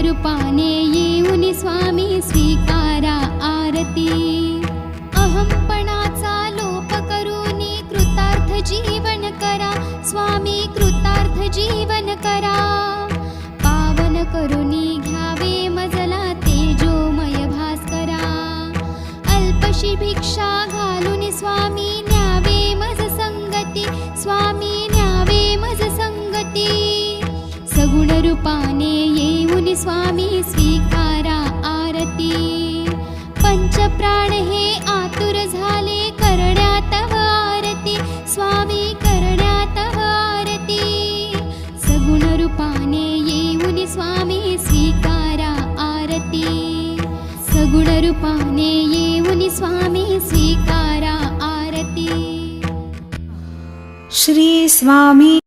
रूपाने येऊन स्वामी स्वीकारा आरती। अहंपणाचा लोप करूनी कृतार्थ जीवन करा स्वामी कृतार्थ जीवन करा। पावन करूनी घ्यावे मजला तेजोमय भास्करा। अल्पशी भिक्षा घालून स्वामी न्यावे मज संगती स्वामी न्यावे मज संगती। सगुण रूपाने येऊन स्वामी स्वीकारा आरती। पंचप्राण हे आतुर झाले करण्या तव आरती स्वामी करण्या तव आरती। सगुण रूपाने येऊन स्वामी स्वीकारा आरती। सगुण रूपाने येऊन स्वामी स्वीकारा आरती। श्री स्वामी